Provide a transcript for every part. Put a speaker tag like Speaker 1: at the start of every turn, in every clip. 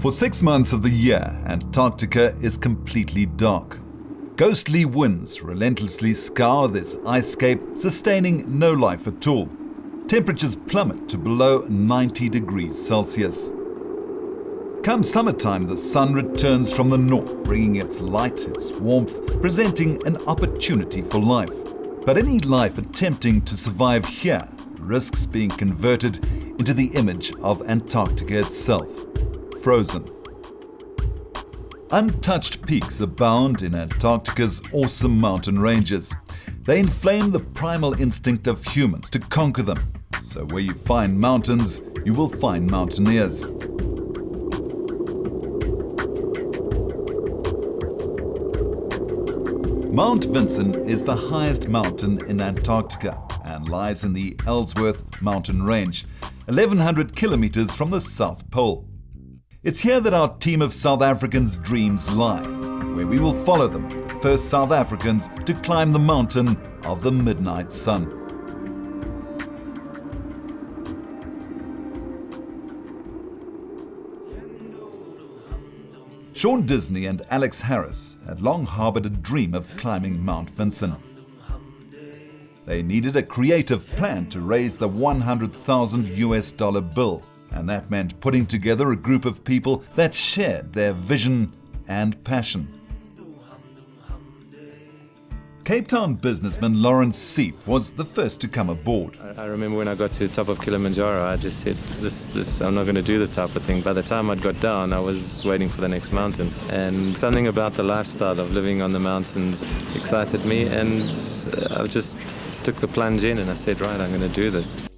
Speaker 1: For 6 months of the year, Antarctica is completely dark. Ghostly winds relentlessly scour this ice cape, sustaining no life at all. Temperatures plummet to below 90 degrees Celsius. Come summertime, the sun returns from the north, bringing its light, its warmth, presenting an opportunity for life. But any life attempting to survive here risks being converted into the image of Antarctica itself, frozen. Untouched peaks abound in Antarctica's awesome mountain ranges. They inflame the primal instinct of humans to conquer them. So where you find mountains, you will find mountaineers. Mt Vinson is the highest mountain in Antarctica and lies in the Ellsworth mountain range, 1,100 kilometers from the South Pole. It's here that our team of South Africans' dreams lie, where we will follow them, the first South Africans to climb the mountain of the midnight sun. Sean Disney and Alex Harris had long harbored a dream of climbing Mt Vinson. They needed a creative plan to raise the $100,000 bill, and that meant putting together a group of people that shared their vision and passion. Cape Town businessman Lawrence Seif was the first to come aboard.
Speaker 2: I remember when I got to the top of Kilimanjaro, I just said, I'm not going to do this type of thing. By the time I'd got down, I was waiting for the next mountains. And something about the lifestyle of living on the mountains excited me, and I just took the plunge in and I said, right, I'm going to do this.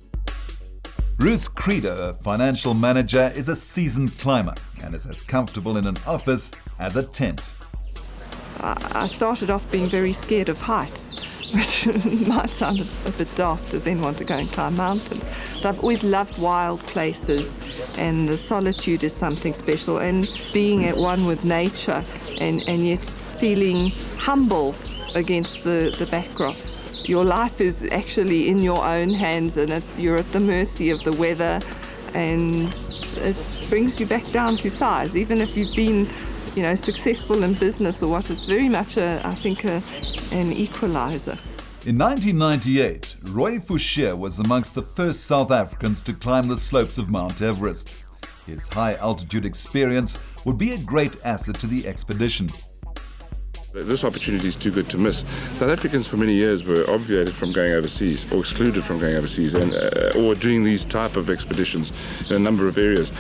Speaker 1: Ruth Credo, a financial manager, is a seasoned climber and is as comfortable in an office as a tent.
Speaker 3: I started off being very scared of heights, which might sound a bit daft to then want to go and climb mountains. But I've always loved wild places, and the solitude is something special, and being at one with nature and yet feeling humble against the backdrop. Your life is actually in your own hands, and you're at the mercy of the weather, and it brings you back down to size. Even if you've been, successful in business or what, it's very much, an equalizer.
Speaker 1: In 1998, Roy Fouchier was amongst the first South Africans to climb the slopes of Mount Everest. His high-altitude experience would be a great asset to the expedition.
Speaker 4: This opportunity is too good to miss. South Africans for many years were obviated from going overseas or excluded from going overseas or doing these type of expeditions in a number of areas.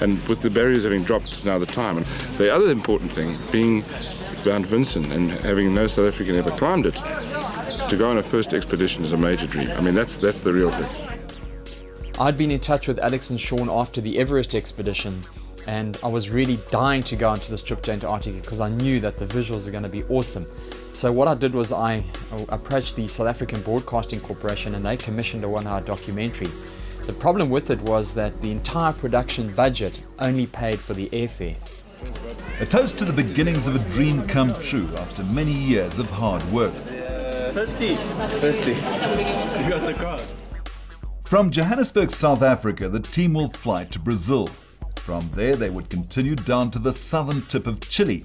Speaker 4: And with the barriers having dropped, it's now the time. And the other important thing being Mt Vinson and having no South African ever climbed it, to go on a first expedition is a major dream. I mean, that's the real thing.
Speaker 5: I'd been in touch with Alex and Sean after the Everest expedition, and I was really dying to go onto this trip to Antarctica because I knew that the visuals are going to be awesome. So what I did was I approached the South African Broadcasting Corporation, and they commissioned a 1-hour documentary. The problem with it was that the entire production budget only paid for the airfare.
Speaker 1: A toast to the beginnings of a dream come true after many years of hard work.
Speaker 2: Thirsty. You got the car.
Speaker 1: From Johannesburg, South Africa, the team will fly to Brazil. From there, they would continue down to the southern tip of Chile.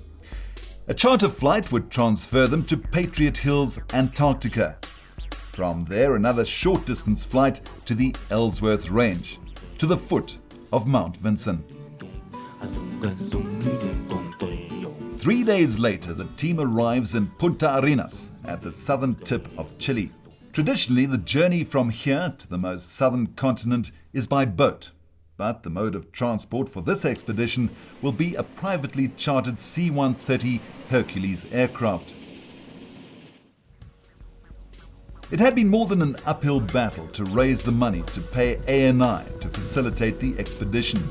Speaker 1: A charter flight would transfer them to Patriot Hills, Antarctica. From there, another short-distance flight to the Ellsworth Range, to the foot of Mt Vinson. 3 days later, the team arrives in Punta Arenas at the southern tip of Chile. Traditionally, the journey from here to the most southern continent is by boat. But the mode of transport for this expedition will be a privately chartered C-130 Hercules aircraft. It had been more than an uphill battle to raise the money to pay ANI to facilitate the expedition.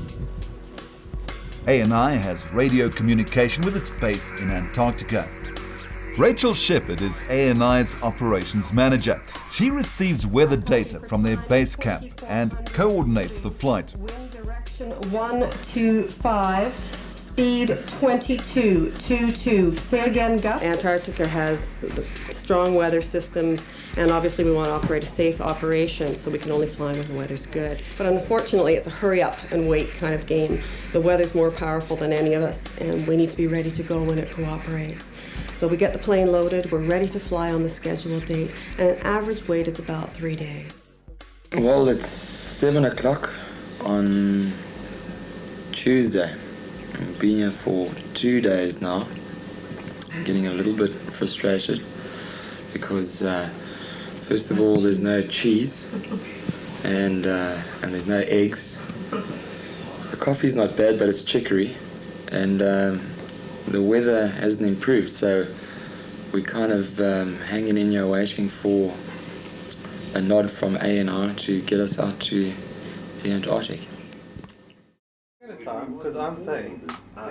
Speaker 1: ANI has radio communication with its base in Antarctica. Rachel Shepherd is ANI's operations manager. She receives weather data from their base camp and coordinates the flight.
Speaker 6: Wind direction 125, speed 2222. Say again, Gus.
Speaker 7: Antarctica has strong weather systems
Speaker 6: And obviously we want to operate a safe operation, so we can only fly when the weather's good. But unfortunately, it's a hurry up and wait kind of game. The weather's more powerful than any of us, and we need to be ready to go when it cooperates. So we get the plane loaded, we're ready to fly on the scheduled date, and an average wait is about 3 days.
Speaker 7: Well, it's 7 o'clock on Tuesday. I've been here for 2 days now. I'm getting a little bit frustrated because first of all, there's no cheese and there's no eggs. The coffee's not bad, but it's chicory, and the weather hasn't improved, so we're kind of hanging in here waiting for a nod from A&R to get us out to the Antarctic.
Speaker 2: Because I'm paying.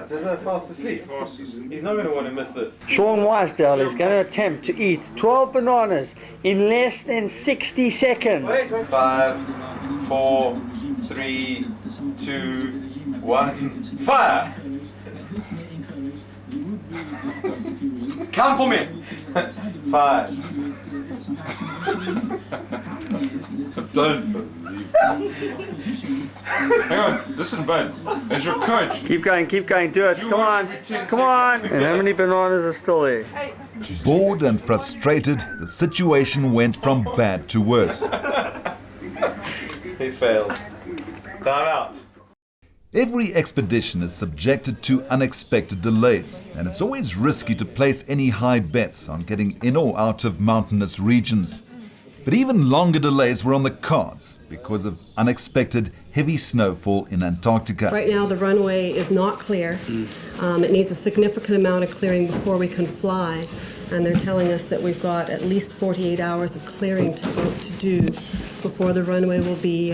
Speaker 2: There's no fast asleep. He's not going to want to miss this.
Speaker 8: Sean Wisedale is going to attempt to eat 12 bananas in less than 60 seconds.
Speaker 2: 5, 4, 3, 2, 1, fire!
Speaker 5: Count for me!
Speaker 2: 5.
Speaker 4: Don't believe Hang on, listen, bud. As your coach.
Speaker 8: Keep going, do it. Come on, come on. And how many bananas are still there?
Speaker 1: Bored and frustrated, the situation went from bad to worse.
Speaker 2: He failed. Time out.
Speaker 1: Every expedition is subjected to unexpected delays, and it's always risky to place any high bets on getting in or out of mountainous regions. But even longer delays were on the cards because of unexpected heavy snowfall in Antarctica.
Speaker 6: Right now the runway is not clear. It needs a significant amount of clearing before we can fly, and they're telling us that we've got at least 48 hours of clearing to do before the runway will be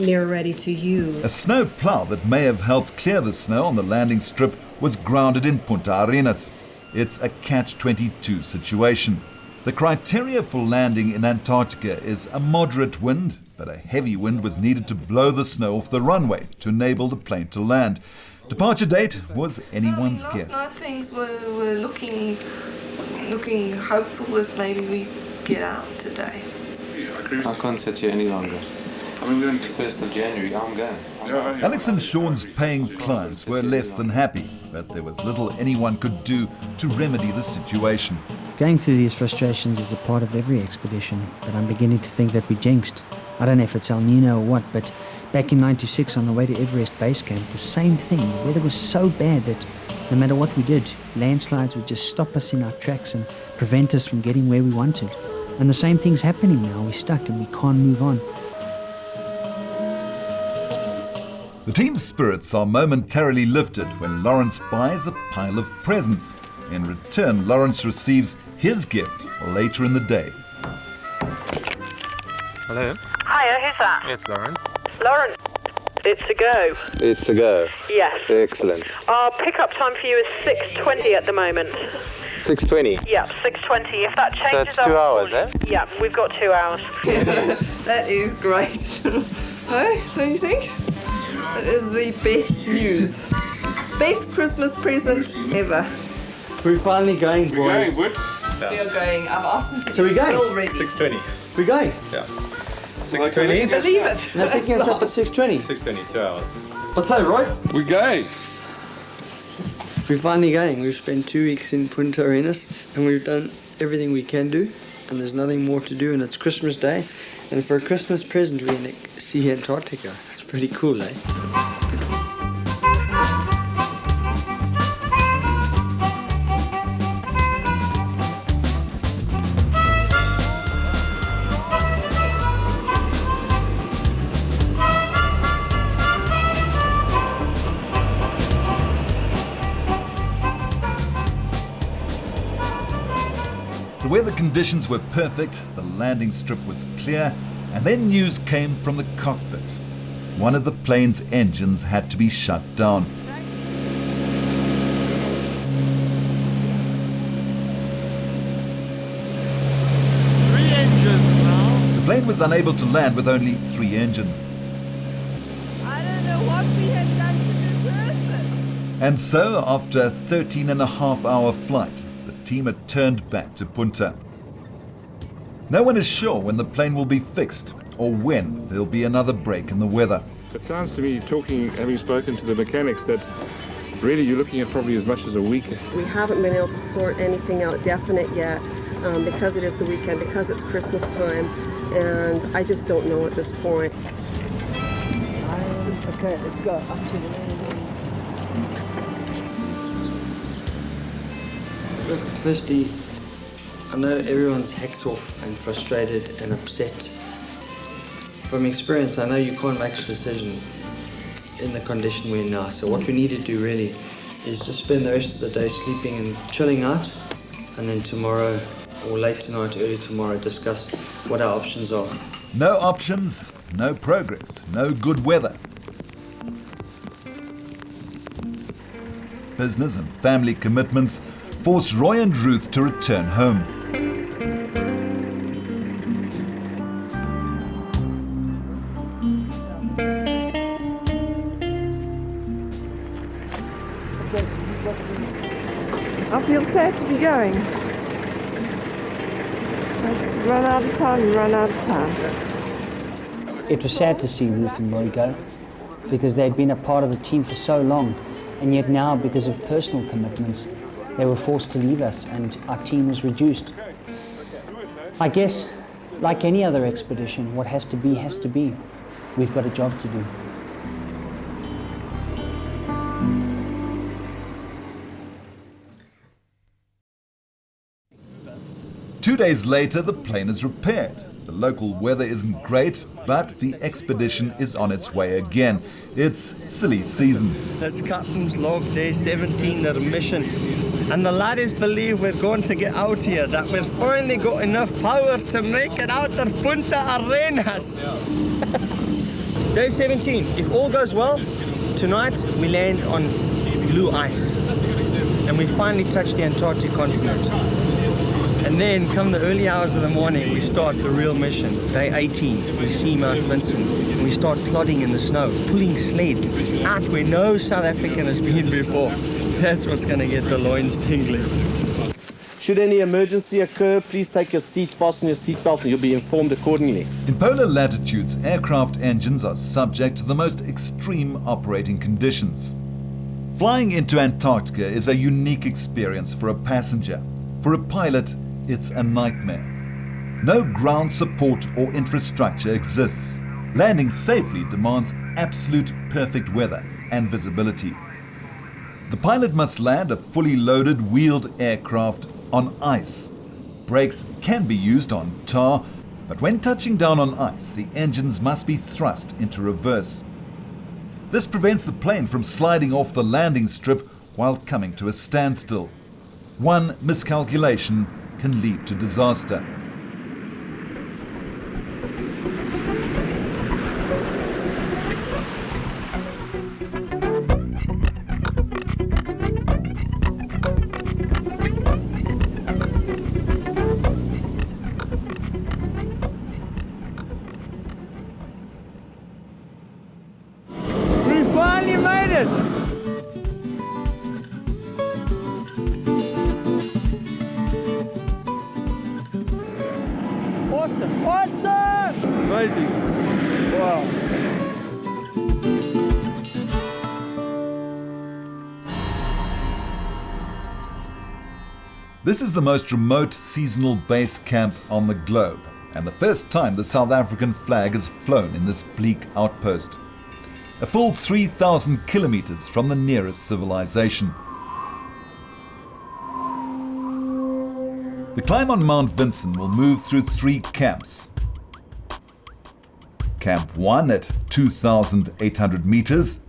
Speaker 6: near ready to use.
Speaker 1: A snow plow that may have helped clear the snow on the landing strip was grounded in Punta Arenas. It's a catch-22 situation. The criteria for landing in Antarctica is a moderate wind, but a heavy wind was needed to blow the snow off the runway to enable the plane to land. Departure date was anyone's guess.
Speaker 3: Last night things were looking hopeful that maybe we get out today.
Speaker 2: I can't sit here any longer. I mean, we're going to 1st of January. I'm going.
Speaker 1: Alex and Sean's paying clients were less than happy, but there was little anyone could do to remedy the situation.
Speaker 9: Going through these frustrations is a part of every expedition, but I'm beginning to think that we jinxed. I don't know if it's El Nino or what, but back in '96 on the way to Everest Base Camp, the same thing. The weather was so bad that no matter what we did, landslides would just stop us in our tracks and prevent us from getting where we wanted. And the same thing's happening now. We're stuck and we can't move on.
Speaker 1: The team's spirits are momentarily lifted when Lawrence buys a pile of presents. In return, Lawrence receives his gift later in the day.
Speaker 2: Hello?
Speaker 10: Hiya, who's that?
Speaker 2: It's Lawrence.
Speaker 10: Lawrence. It's a go.
Speaker 2: It's a go.
Speaker 10: Yes.
Speaker 2: Excellent.
Speaker 10: Our pickup time for you is 6:20 at the moment.
Speaker 2: 6:20.
Speaker 10: Yeah, 6:20. If that changes,
Speaker 2: That's 2 hours, eh?
Speaker 10: Yeah, we've got 2 hours.
Speaker 3: That is great. Hey, don't you think? That is the best news. Best Christmas present ever.
Speaker 8: We're finally going, boys.
Speaker 3: We are going. I've asked them to
Speaker 8: So we're going?
Speaker 3: already.
Speaker 2: 6:20.
Speaker 8: We're going.
Speaker 2: Yeah. 6:20.
Speaker 3: Believe it.
Speaker 8: They're picking us up at 6:20.
Speaker 2: 6:20, 2 hours.
Speaker 5: What's that, Royce?
Speaker 4: We're going.
Speaker 8: We're finally going. We've spent 2 weeks in Punta Arenas and we've done everything we can do, and there's nothing more to do, and it's Christmas Day, and for a Christmas present we're going to see Antarctica. It's pretty cool, eh?
Speaker 1: The weather conditions were perfect, the landing strip was clear, and then news came from the cockpit. One of the plane's engines had to be shut down. The plane was unable to land with only 3 engines.
Speaker 3: I don't know what we have done to deserve this.
Speaker 1: And so, after a 13-and-a-half-hour flight, the team had turned back to Punta. No one is sure when the plane will be fixed or when there'll be another break in the weather.
Speaker 4: It sounds to me, having spoken to the mechanics, that really you're looking at probably as much as a week.
Speaker 6: We haven't been able to sort anything out definite yet because it is the weekend, because it's Christmas time, and I just don't know at this point.
Speaker 8: Okay, let's go. Look, firstly, I know everyone's hacked off and frustrated and upset. From experience, I know you can't make a decision in the condition we're in now. So what we need to do really is just spend the rest of the day sleeping and chilling out, and then tomorrow or late tonight, early tomorrow, discuss what our options are.
Speaker 1: No options, no progress, no good weather. Business and family commitments force Roy and Ruth to return home.
Speaker 3: I feel sad to be going. Let's run out of time and run out of time.
Speaker 9: It was sad to see Ruth and Roy go because they'd been a part of the team for so long, and yet now, because of personal commitments, they were forced to leave us and our team was reduced. I guess, like any other expedition, what has to be has to be. We've got a job to do.
Speaker 1: Two days later, the plane is repaired. The local weather isn't great, but the expedition is on its way again. It's silly season.
Speaker 8: That's Captain's log, day 17 of the mission. And the laddies believe we're going to get out here, that we've finally got enough power to make it out of Punta Arenas. Day 17, if all goes well, tonight we land on blue ice. And we finally touch the Antarctic continent. And then, come the early hours of the morning, we start the real mission. Day 18, we see Mt Vinson, and we start plodding in the snow, pulling sleds out where no South African has been before. That's what's going to get the loins tingling.
Speaker 11: Should any emergency occur, please take your seat, fasten your seatbelt, and you'll be informed accordingly.
Speaker 1: In polar latitudes, aircraft engines are subject to the most extreme operating conditions. Flying into Antarctica is a unique experience for a passenger. For a pilot, it's a nightmare. No ground support or infrastructure exists. Landing safely demands absolute perfect weather and visibility. The pilot must land a fully loaded wheeled aircraft on ice. Brakes can be used on tar, but when touching down on ice, the engines must be thrust into reverse. This prevents the plane from sliding off the landing strip while coming to a standstill. One miscalculation can lead to disaster.
Speaker 8: We finally made it! Awesome! Awesome! Amazing! Wow!
Speaker 1: This is the most remote seasonal base camp on the globe, and the first time the South African flag is flown in this bleak outpost. A full 3,000 kilometers from the nearest civilization. The climb on Mt Vinson will move through 3 camps. Camp 1 at 2,800 meters,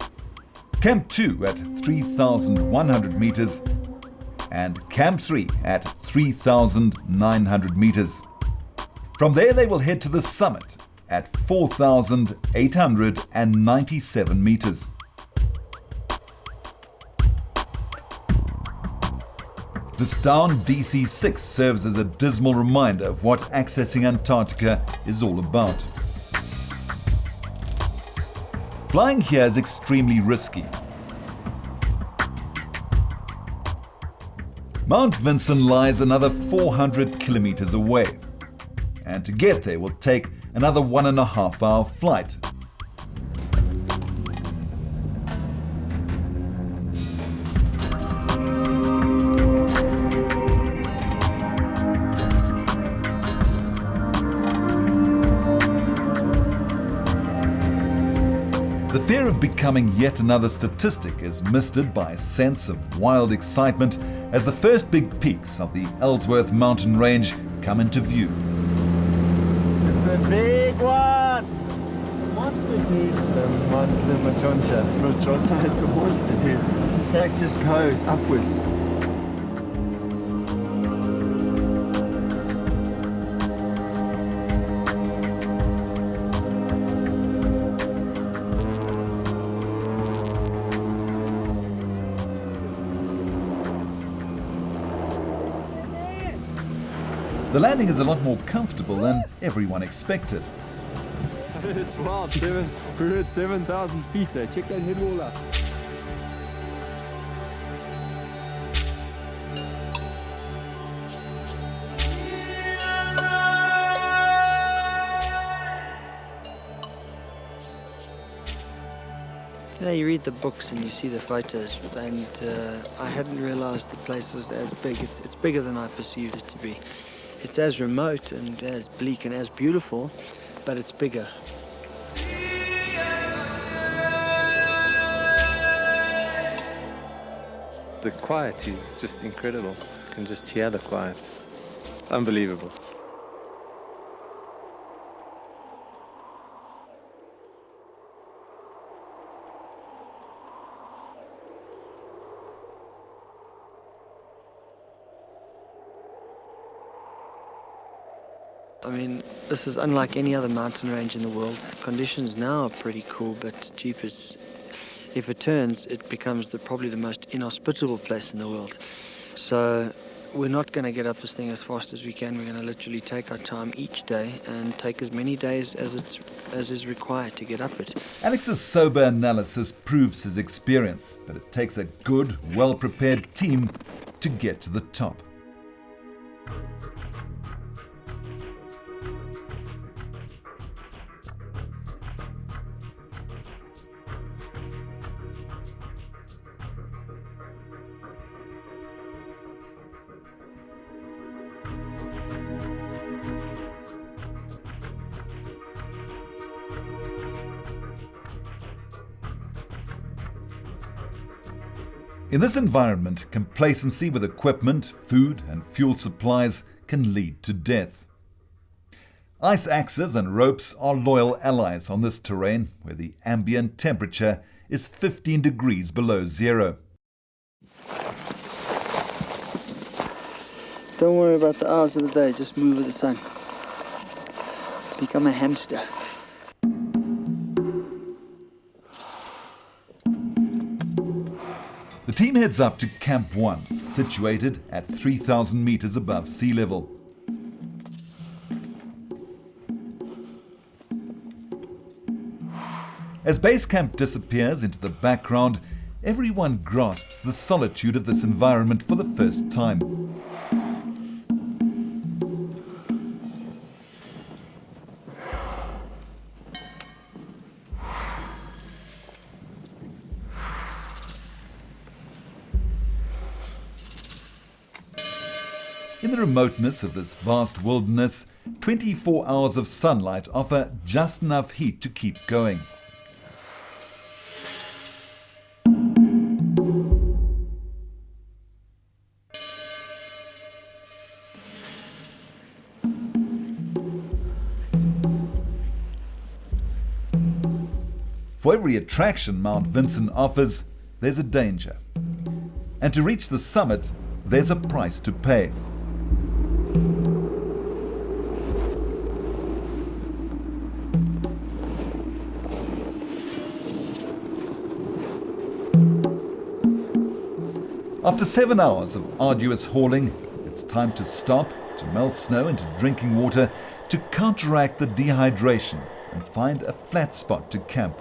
Speaker 1: Camp 2 at 3,100 meters, and Camp 3 at 3,900 meters. From there they will head to the summit at 4,897 meters. This down DC-6 serves as a dismal reminder of what accessing Antarctica is all about. Flying here is extremely risky. Mt Vinson lies another 400 kilometers away. and to get there will take another 1.5-hour flight. The fear of becoming yet another statistic is misted by a sense of wild excitement as the first big peaks of the Ellsworth mountain range come into view.
Speaker 12: It's a big one! Monster, dude. It's a monster machoncha. It's a monster, dude. That just goes upwards.
Speaker 1: The landing is a lot more comfortable than everyone expected.
Speaker 12: It's wild. We're at 7,000 feet. So check that headwall out.
Speaker 8: You know, you read the books and you see the photos, and I hadn't realized the place was as big. It's bigger than I perceived it to be. It's as remote and as bleak and as beautiful, but it's bigger.
Speaker 2: The quiet is just incredible. You can just hear the quiet. Unbelievable.
Speaker 8: I mean, this is unlike any other mountain range in the world. Conditions now are pretty cool, but jeepers, if it turns, it becomes probably the most inhospitable place in the world. So we're not going to get up this thing as fast as we can. We're going to literally take our time each day and take as many days as is required to get up it.
Speaker 1: Alex's sober analysis proves his experience, but it takes a good, well-prepared team to get to the top. In this environment, complacency with equipment, food and fuel supplies can lead to death. Ice axes and ropes are loyal allies on this terrain where the ambient temperature is 15 degrees below zero.
Speaker 8: Don't worry about the hours of the day, just move with the sun. Become a hamster.
Speaker 1: The team heads up to Camp 1, situated at 3,000 meters above sea level. As base camp disappears into the background, everyone grasps the solitude of this environment for the first time. In the remoteness of this vast wilderness, 24 hours of sunlight offer just enough heat to keep going. For every attraction Mt Vinson offers, there's a danger. And to reach the summit, there's a price to pay. After 7 hours of arduous hauling, it's time to stop, to melt snow into drinking water, to counteract the dehydration and find a flat spot to camp.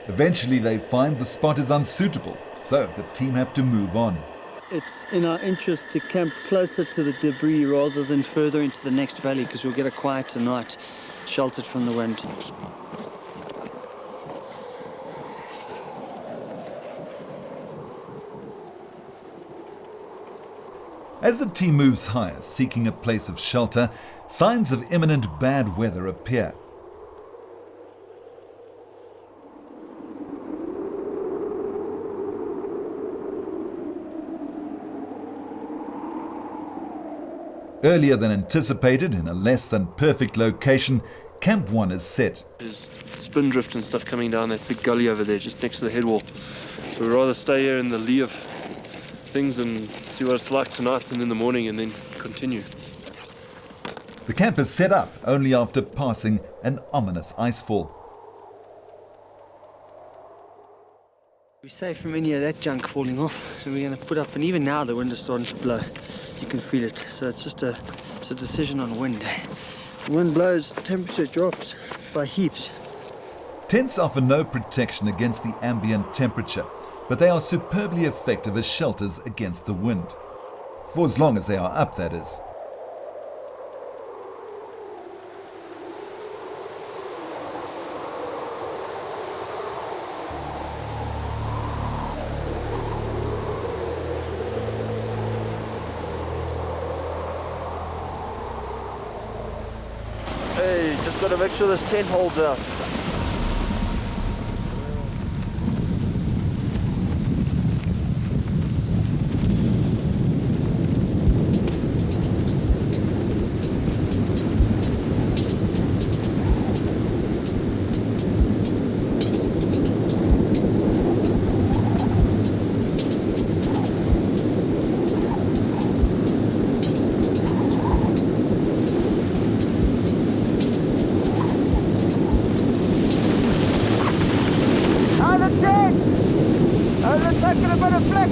Speaker 1: Eventually they find the spot is unsuitable, so the team have to move on.
Speaker 8: it's in our interest to camp closer to the debris rather than further into the next valley because we'll get a quieter night, sheltered from the wind.
Speaker 1: As the team moves higher, seeking a place of shelter, signs of imminent bad weather appear. Earlier than anticipated, in a less than perfect location, Camp 1 is set.
Speaker 13: There's spin drift and stuff coming down that big gully over there, just next to the headwall. So we'd rather stay here in the lee of things and see what it's like tonight and in the morning and then continue.
Speaker 1: The camp is set up only after passing an ominous icefall.
Speaker 8: We're safe from any of that junk falling off, and we're going to put up, and even now the wind is starting to blow. You can feel it, so it's just a decision on wind. The wind blows, temperature drops by heaps.
Speaker 1: Tents offer no protection against the ambient temperature, but they are superbly effective as shelters against the wind. For as long as they are up, that is.
Speaker 13: Hey, just got to make sure this tent holds out.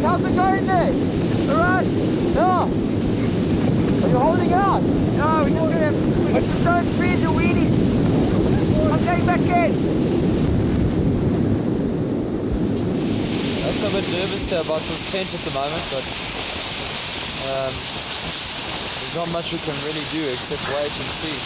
Speaker 14: How's it going there? Alright? Yeah. Are you holding out? No, we just don't feed the weenies. I'm getting back in.
Speaker 5: I'm a bit nervous here about this tent at the moment, but there's not much we can really do except wait and see.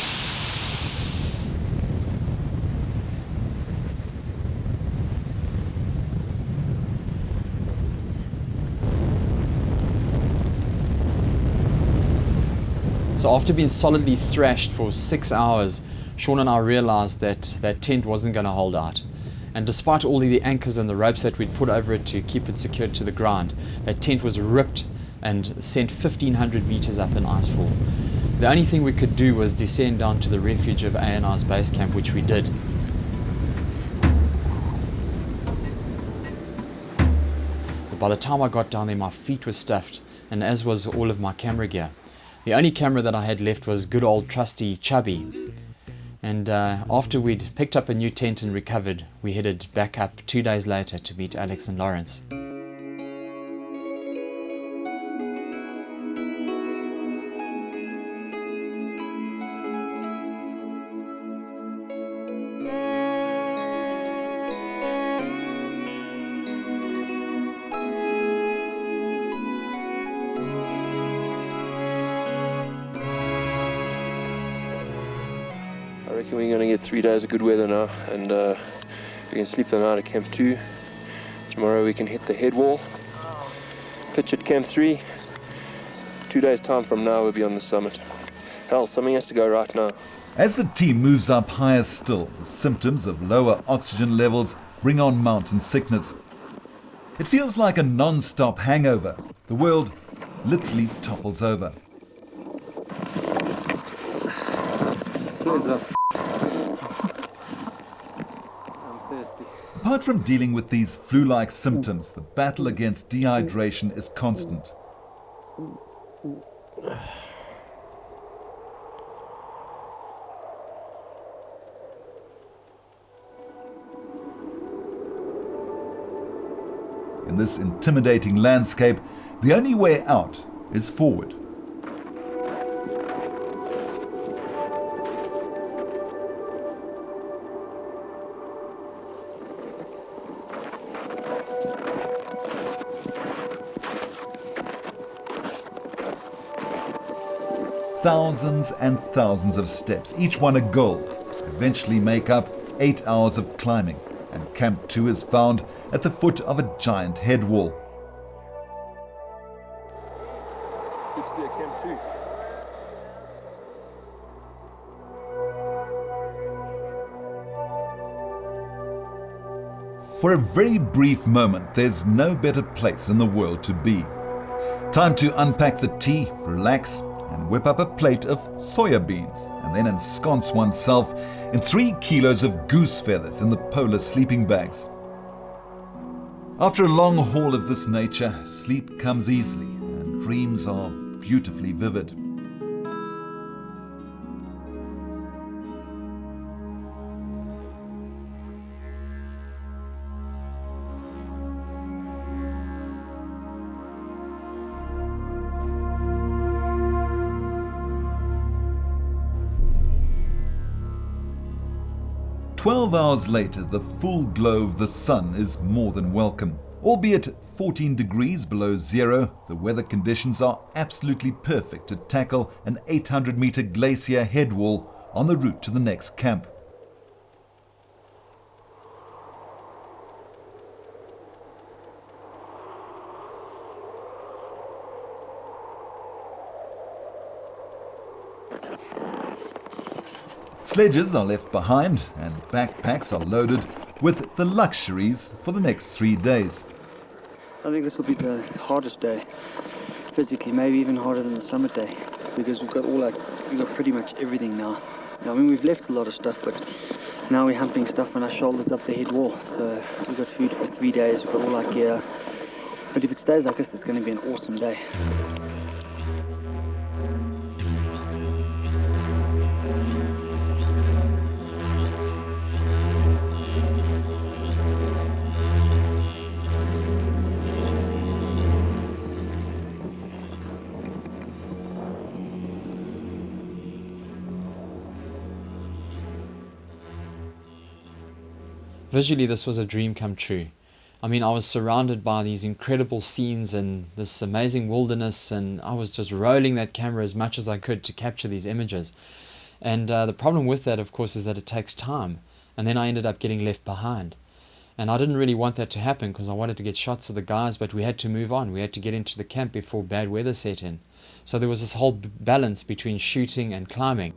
Speaker 5: So after being solidly thrashed for 6 hours, Sean and I realized that that tent wasn't going to hold out. And despite all the anchors and the ropes that we'd put over it to keep it secured to the ground, that tent was ripped and sent 1,500 meters up an icefall. The only thing we could do was descend down to the refuge of ANR's base camp, which we did. But by the time I got down there, my feet were stuffed, and as was all of my camera gear. The only camera that I had left was good old trusty Chubby. And after we'd picked up a new tent and recovered, we headed back up 2 days later to meet Alex and Lawrence.
Speaker 13: I reckon we're going to get 3 days of good weather now, and we can sleep the night at Camp 2. Tomorrow we can hit the headwall, pitch at Camp 3. 2 days time from now we'll be on the summit. Hell, something has to go right now.
Speaker 1: As the team moves up higher still, the symptoms of lower oxygen levels bring on mountain sickness. It feels like a non-stop hangover. The world literally topples over. Apart from dealing with these flu-like symptoms, the battle against dehydration is constant. In this intimidating landscape, the only way out is forward. thousands and thousands of steps, each one a goal, eventually make up 8 hours of climbing, and Camp 2 is found at the foot of a giant head wall.
Speaker 13: Good to be at Camp 2.
Speaker 1: For a very brief moment, there's no better place in the world to be. Time to unpack the tea, relax, and whip up a plate of soya beans, and then ensconce oneself in 3 kilos of goose feathers in the polar sleeping bags. After a long haul of this nature, sleep comes easily, and dreams are beautifully vivid. "12 hours later, the full glow of the sun is more than welcome. Albeit 14 degrees below zero, the weather conditions are absolutely perfect to tackle an 800-meter glacier headwall on the route to the next camp. Sledges are left behind and backpacks are loaded with the luxuries for the next 3 days.
Speaker 15: I think this will be the hardest day, physically, maybe even harder than the summit day, because we've got pretty much everything now. I mean, we've left a lot of stuff, but now we're humping stuff on our shoulders up the head wall. So we've got food for 3 days, we've got all our gear. But if it stays like this, it's going to be an awesome day.
Speaker 5: Visually, this was a dream come true. I mean, I was surrounded by these incredible scenes and this amazing wilderness, and I was just rolling that camera as much as I could to capture these images. And the problem with that, of course, is that it takes time. And then I ended up getting left behind. And I didn't really want that to happen because I wanted to get shots of the guys, but we had to move on. We had to get into the camp before bad weather set in. So there was this whole balance between shooting and climbing.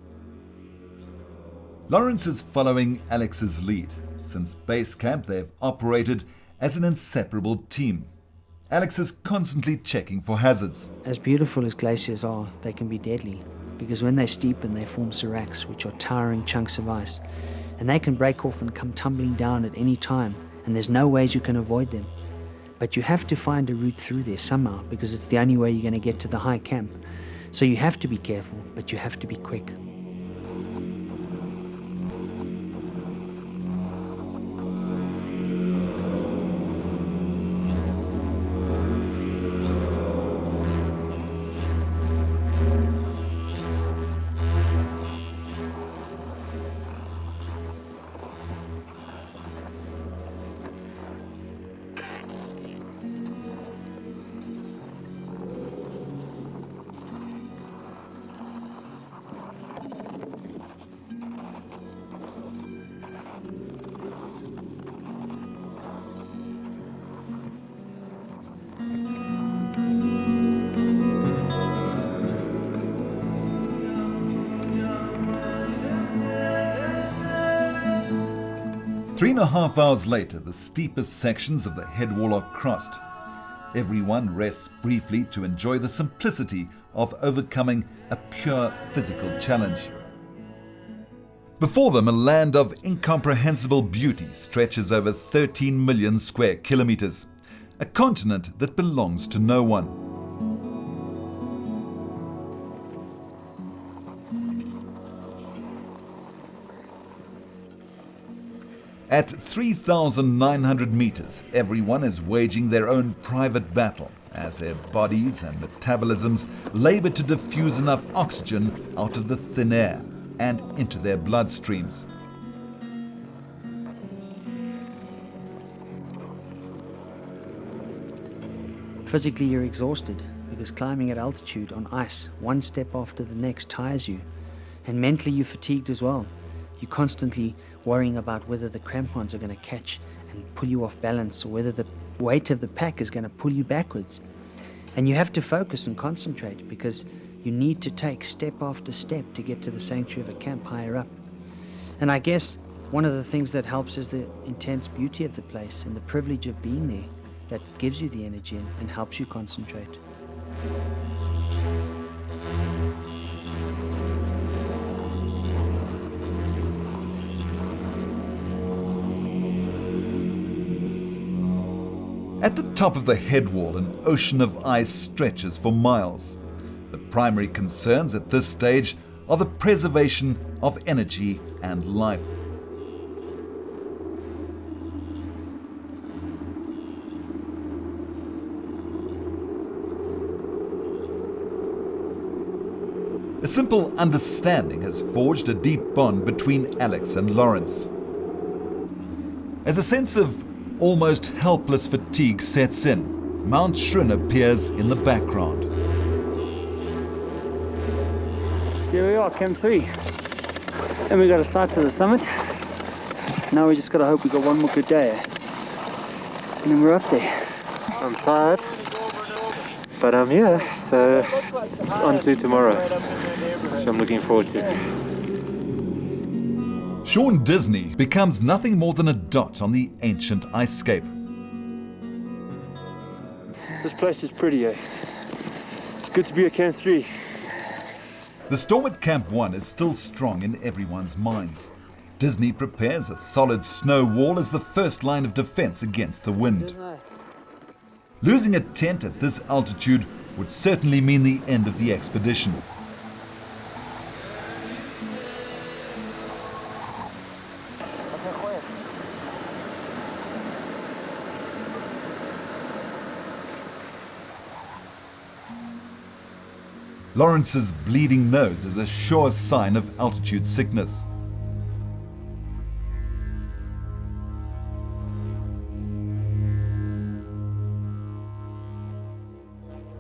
Speaker 1: Lawrence is following Alex's lead. Since base camp, they've operated as an inseparable team. Alex is constantly checking for hazards.
Speaker 9: As beautiful as glaciers are, they can be deadly, because when they steepen, they form seracs, which are towering chunks of ice, and they can break off and come tumbling down at any time, and there's no ways you can avoid them. But you have to find a route through there somehow, because it's the only way you're going to get to the high camp. So you have to be careful, but you have to be quick.
Speaker 1: Three and a half hours later, the steepest sections of the headwall are crossed. Everyone rests briefly to enjoy the simplicity of overcoming a pure physical challenge. Before them, a land of incomprehensible beauty stretches over 13 million square kilometers, a continent that belongs to no one. At 3,900 meters, everyone is waging their own private battle as their bodies and metabolisms labor to diffuse enough oxygen out of the thin air and into their bloodstreams.
Speaker 9: Physically, you're exhausted because climbing at altitude on ice, one step after the next, tires you. And mentally you're fatigued as well. You're constantly worrying about whether the crampons are going to catch and pull you off balance, or whether the weight of the pack is going to pull you backwards. And you have to focus and concentrate because you need to take step after step to get to the sanctuary of a camp higher up. And I guess one of the things that helps is the intense beauty of the place and the privilege of being there that gives you the energy and helps you concentrate.
Speaker 1: At the top of the headwall, an ocean of ice stretches for miles. The primary concerns at this stage are the preservation of energy and life. A simple understanding has forged a deep bond between Alex and Lawrence. As a sense of almost helpless fatigue sets in, Mount Shrin appears in the background.
Speaker 15: So here we are, Camp 3. And we got a sight to the summit. Now we just gotta hope we got one more good day. And then we're up there.
Speaker 2: I'm tired, but I'm here, so it's on to tomorrow, which I'm looking forward to.
Speaker 1: Sean Disney becomes nothing more than a dot on the ancient icescape.
Speaker 13: This place is pretty, eh? It's good to be at Camp 3.
Speaker 1: The storm at Camp 1 is still strong in everyone's minds. Disney prepares a solid snow wall as the first line of defense against the wind. Losing a tent at this altitude would certainly mean the end of the expedition. Lawrence's bleeding nose is a sure sign of altitude sickness.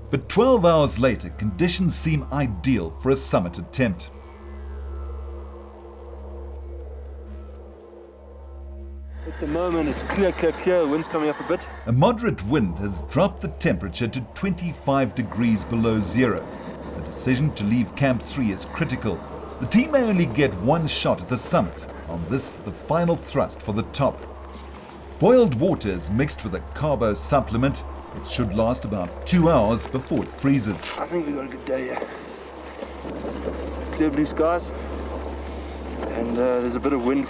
Speaker 1: But 12 hours later, conditions seem ideal for a summit attempt.
Speaker 13: At the moment it's clear, the wind's coming up a bit.
Speaker 1: A moderate wind has dropped the temperature to 25 degrees below zero. The decision to leave Camp 3 is critical. The team may only get one shot at the summit. On this, the final thrust for the top. Boiled water is mixed with a carbo supplement. It should last about 2 hours before it freezes.
Speaker 13: I think we got a good day here. Clear blue skies, and there's a bit of wind,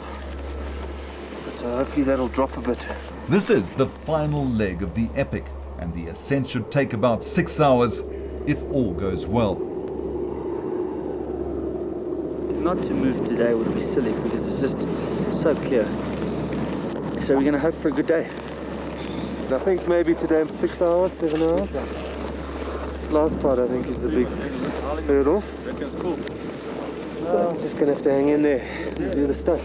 Speaker 13: but hopefully that'll drop a bit.
Speaker 1: This is the final leg of the epic, and the ascent should take about 6 hours if all goes well.
Speaker 15: Not to move today would be silly because it's just so clear. So we're going to hope for a good day.
Speaker 2: I think maybe today 6 hours, 7 hours. Last part I think is the big hurdle. Well, just gonna have to hang in there and do the stuff.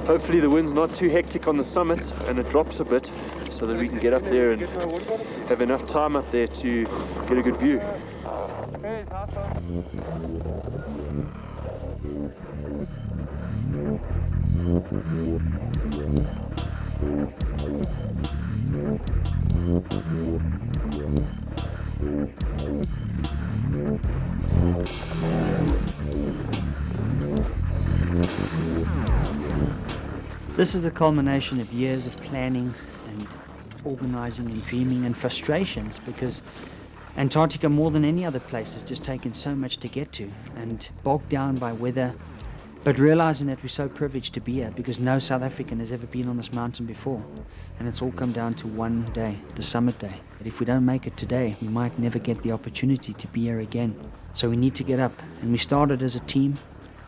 Speaker 13: Hopefully the wind's not too hectic on the summit and it drops a bit so that we can get up there and have enough time up there to get a good view.
Speaker 9: This is the culmination of years of planning and organizing and dreaming and frustrations, because Antarctica, more than any other place, has just taken so much to get to and bogged down by weather. But realizing that we're so privileged to be here because no South African has ever been on this mountain before. And it's all come down to one day, the summit day. But if we don't make it today, we might never get the opportunity to be here again. So we need to get up. And we started as a team.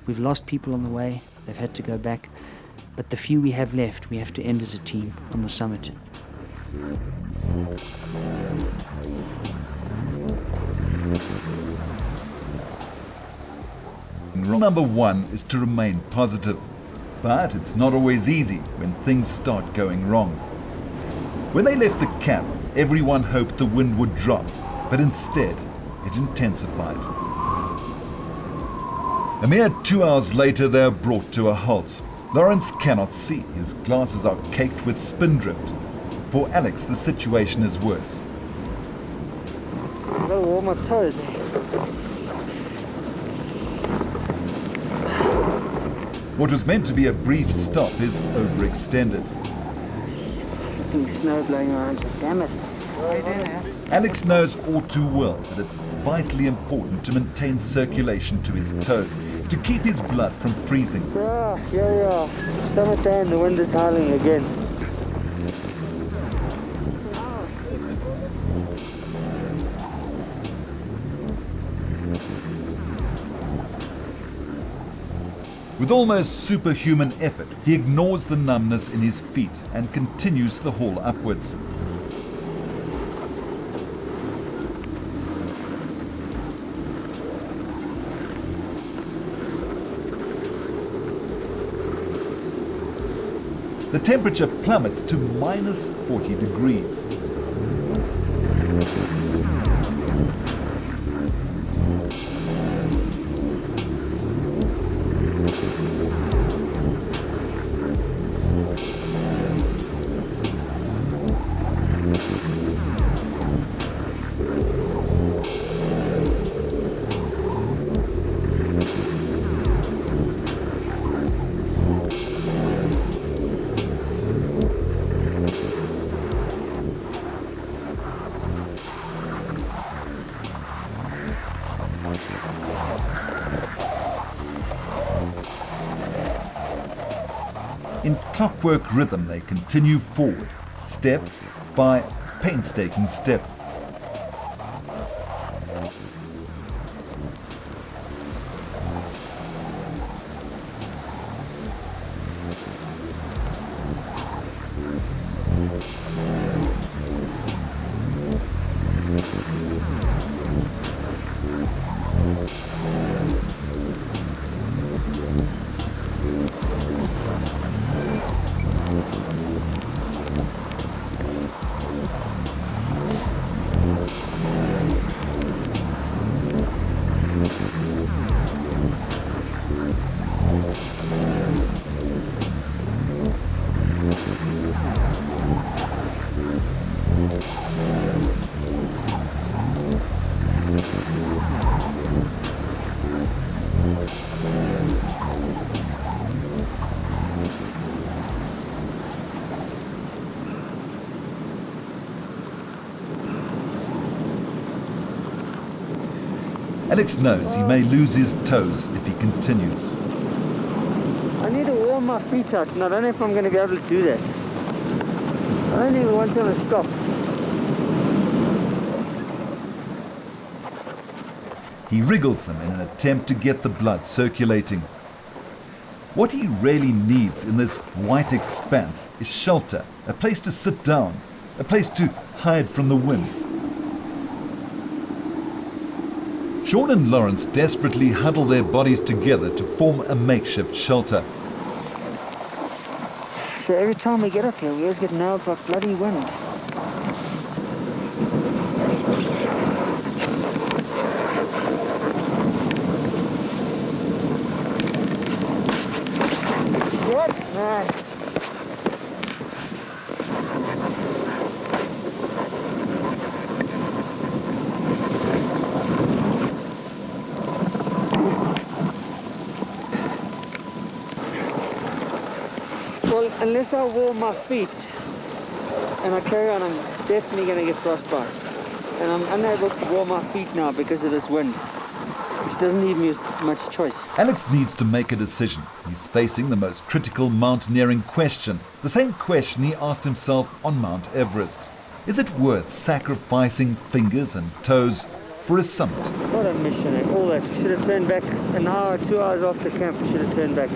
Speaker 9: We've lost people on the way. They've had to go back. But the few we have left, we have to end as a team on the summit.
Speaker 1: Rule number one is to remain positive. But it's not always easy when things start going wrong. When they left the camp, everyone hoped the wind would drop. but instead it intensified. A mere 2 hours later, they are brought to a halt. Lawrence cannot see. His glasses are caked with spindrift. For Alex, the situation is worse.
Speaker 8: I've got to warm my toes.
Speaker 1: What was meant to be a brief stop is overextended.
Speaker 8: Fucking snow blowing around, damn it.
Speaker 1: Alex knows all too well that it's vitally important to maintain circulation to his toes, to keep his blood from freezing.
Speaker 8: Yeah. Summertime, the wind is howling again.
Speaker 1: With almost superhuman effort, he ignores the numbness in his feet and continues the haul upwards. The temperature plummets to minus 40 degrees. In clockwork rhythm, they continue forward, step by painstaking step. Alex knows he may lose his toes if he continues.
Speaker 8: I need to warm my feet out, and I don't know if I'm going to be able to do that. I don't even want them to stop.
Speaker 1: He wriggles them in an attempt to get the blood circulating. What he really needs in this white expanse is shelter, a place to sit down, a place to hide from the wind. Sean and Lawrence desperately huddle their bodies together to form a makeshift shelter.
Speaker 8: So every time we get up here, we always get nailed by bloody wind. What? Man. Well, unless I warm my feet and I carry on, I'm definitely going to get frostbite. And I'm unable to warm my feet now because of this wind, which doesn't leave me much choice.
Speaker 1: Alex needs to make a decision. He's facing the most critical mountaineering question, the same question he asked himself on Mount Everest. Is it worth sacrificing fingers and toes for a summit?
Speaker 8: What a mission, eh? All that. We should have turned back an hour, 2 hours after camp. We should have turned back.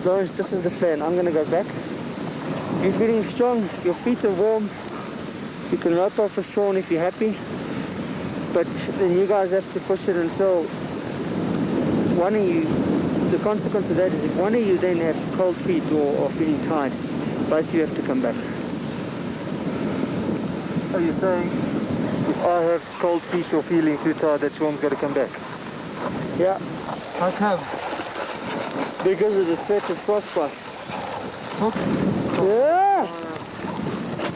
Speaker 8: Lawrence, this is the plan. I'm going to go back. You're feeling strong. Your feet are warm. You can rope off with Sean if you're happy. But then you guys have to push it until one of you the consequence of that is if one of you then have cold feet or feeling tired, both of you have to come back.
Speaker 12: Are you saying if I have cold feet or feeling too tired that Sean's got to come back?
Speaker 8: Yeah.
Speaker 12: How come?
Speaker 8: Because of the threat of frostbite.
Speaker 12: Okay.
Speaker 8: Yeah!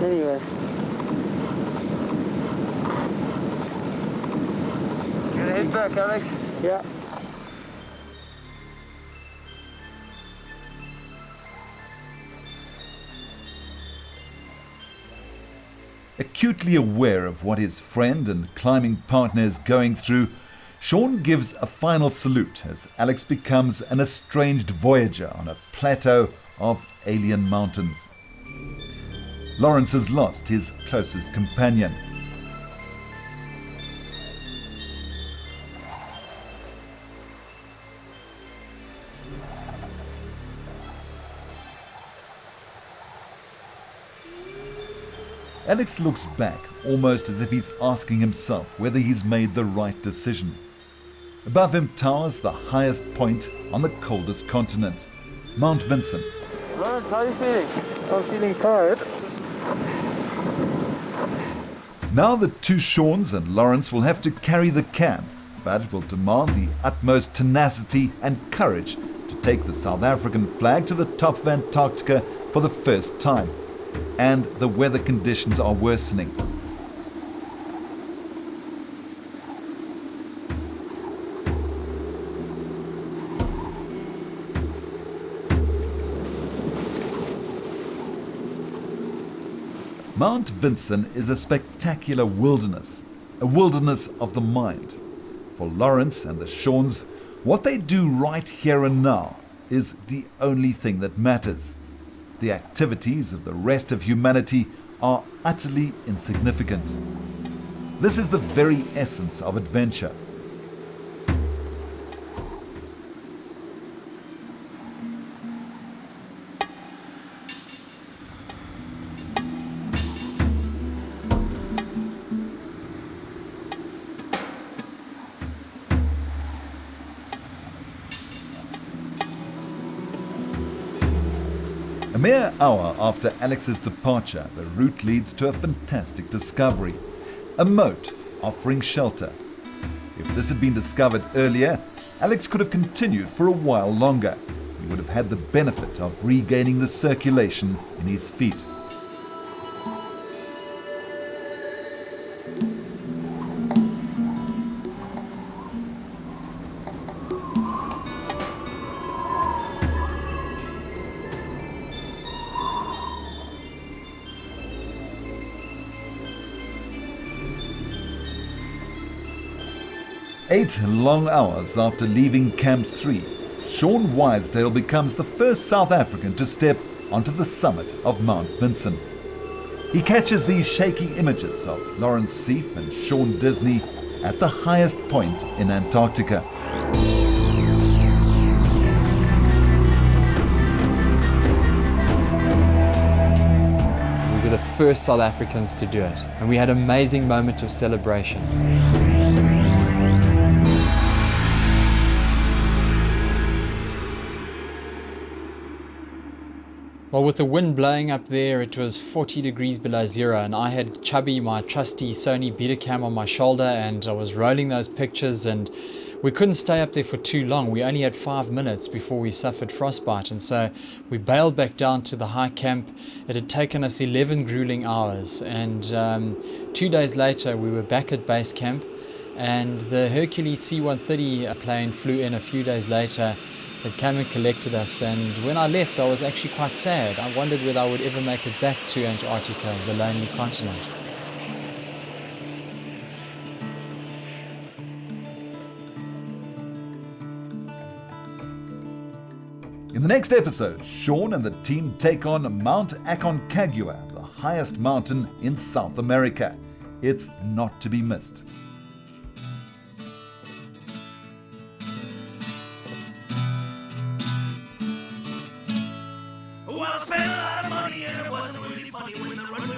Speaker 8: Anyway.
Speaker 12: You gonna head back, Alex?
Speaker 8: Yeah.
Speaker 1: Acutely aware of what his friend and climbing partner is going through, Sean gives a final salute as Alex becomes an estranged voyager on a plateau of alien mountains. Lawrence has lost his closest companion. Alex looks back almost as if he's asking himself whether he's made the right decision. Above him towers the highest point on the coldest continent, Mt Vinson.
Speaker 12: Lawrence, how are you feeling? I'm feeling tired.
Speaker 1: Now the two Seans and Lawrence will have to carry the can, but it will demand the utmost tenacity and courage to take the South African flag to the top of Antarctica for the first time. And the weather conditions are worsening. Mt Vinson is a spectacular wilderness, a wilderness of the mind. For Lawrence and the Seans, what they do right here and now is the only thing that matters. The activities of the rest of humanity are utterly insignificant. This is the very essence of adventure. A mere hour after Alex's departure, the route leads to a fantastic discovery, a moat offering shelter. If this had been discovered earlier, Alex could have continued for a while longer. He would have had the benefit of regaining the circulation in his feet. Eight long hours after leaving Camp 3, Sean Wisedale becomes the first South African to step onto the summit of Mt Vinson. He catches these shaky images of Lawrence Seif and Sean Disney at the highest point in Antarctica.
Speaker 5: We were the first South Africans to do it, and we had an amazing moment of celebration. Well, with the wind blowing up there, it was 40 degrees below zero, and I had Chubby, my trusty Sony Betacam, on my shoulder, and I was rolling those pictures, and we couldn't stay up there for too long. We only had 5 minutes before we suffered frostbite, and so we bailed back down to the high camp. It had taken us 11 grueling hours, and 2 days later we were back at base camp, and the Hercules C-130 plane flew in a few days later. It came and collected us, and when I left I was actually quite sad. I wondered whether I would ever make it back to Antarctica, the lonely continent.
Speaker 1: In the next episode, Sean and the team take on Mount Aconcagua, the highest mountain in South America. It's not to be missed.
Speaker 16: Well, I spent a lot of money and it wasn't really funny when the runway